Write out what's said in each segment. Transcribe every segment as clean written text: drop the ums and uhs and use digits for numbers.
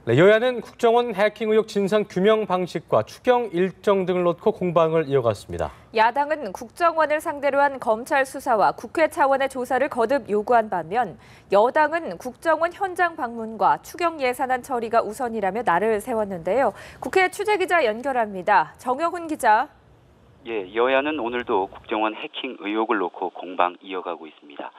네, 여야는 국정원 해킹 의혹 진상 규명 방식과 추경 일정 등을 놓고 공방을 이어갔습니다. 야당은 국정원을 상대로 한 검찰 수사와 국회 차원의 조사를 거듭 요구한 반면 여당은 국정원 현장 방문과 추경 예산안 처리가 우선이라며 날을 세웠는데요. 국회 취재기자 연결합니다. 정영훈 기자. 예, 여야는 오늘도 국정원 해킹 의혹을 놓고 공방 이어가고 있습니다.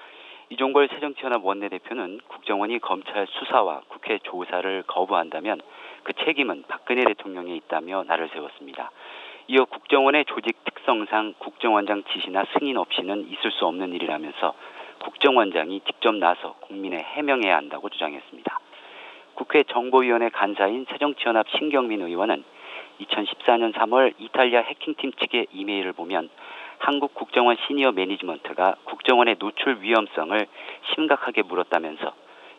이종걸 새정치연합 원내대표는 국정원이 검찰 수사와 국회 조사를 거부한다면 그 책임은 박근혜 대통령에 있다며 날을 세웠습니다. 이어 국정원의 조직 특성상 국정원장 지시나 승인 없이는 있을 수 없는 일이라면서 국정원장이 직접 나서 국민에 해명해야 한다고 주장했습니다. 국회 정보위원회 간사인 새정치연합 신경민 의원은 2014년 3월 이탈리아 해킹팀 측의 이메일을 보면 한국 국정원 시니어 매니지먼트가 국정원의 노출 위험성을 심각하게 물었다면서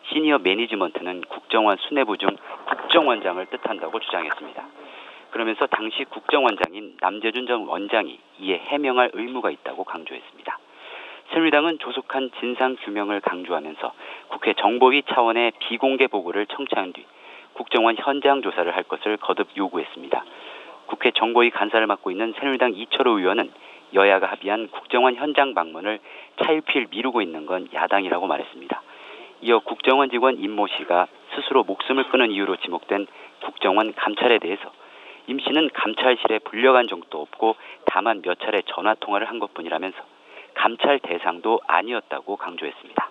시니어 매니지먼트는 국정원 수뇌부 중 국정원장을 뜻한다고 주장했습니다. 그러면서 당시 국정원장인 남재준 전 원장이 이에 해명할 의무가 있다고 강조했습니다. 새누리당은 조속한 진상규명을 강조하면서 국회 정보위 차원의 비공개 보고를 청취한 뒤 국정원 현장 조사를 할 것을 거듭 요구했습니다. 국회 정보위 간사를 맡고 있는 새누리당 이철호 의원은 여야가 합의한 국정원 현장 방문을 차일피일 미루고 있는 건 야당이라고 말했습니다. 이어 국정원 직원 임모 씨가 스스로 목숨을 끊은 이유로 지목된 국정원 감찰에 대해서 임 씨는 감찰실에 불려간 적도 없고 다만 몇 차례 전화 통화를 한 것뿐이라면서 감찰 대상도 아니었다고 강조했습니다.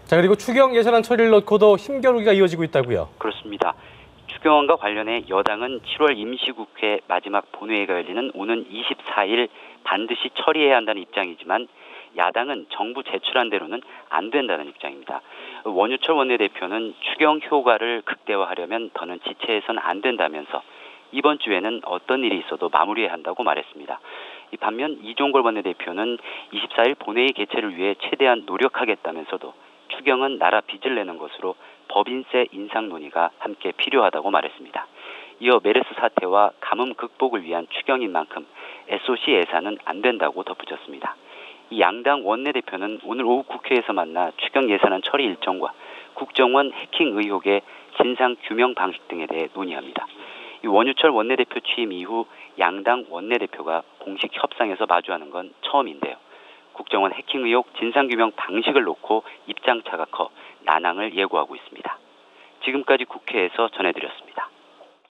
자, 그리고 추경 예산안 처리를 놓고도 힘겨루기가 이어지고 있다고요? 그렇습니다. 추경안과 관련해 여당은 7월 임시국회 마지막 본회의가 열리는 오는 24일 반드시 처리해야 한다는 입장이지만 야당은 정부 제출한 대로는 안 된다는 입장입니다. 원유철 원내대표는 추경 효과를 극대화하려면 더는 지체해서는 안 된다면서 이번 주에는 어떤 일이 있어도 마무리해야 한다고 말했습니다. 반면 이종걸 원내대표는 24일 본회의 개최를 위해 최대한 노력하겠다면서도 추경은 나라 빚을 내는 것으로 법인세 인상 논의가 함께 필요하다고 말했습니다. 이어 메르스 사태와 가뭄 극복을 위한 추경인 만큼 SOC 예산은 안 된다고 덧붙였습니다. 이 양당 원내대표는 오늘 오후 국회에서 만나 추경 예산안 처리 일정과 국정원 해킹 의혹의 진상 규명 방식 등에 대해 논의합니다. 이 원유철 원내대표 취임 이후 양당 원내대표가 공식 협상에서 마주하는 건 처음인데요. 국정원 해킹 의혹 진상규명 방식을 놓고 입장차가 커 난항을 예고하고 있습니다. 지금까지 국회에서 전해드렸습니다.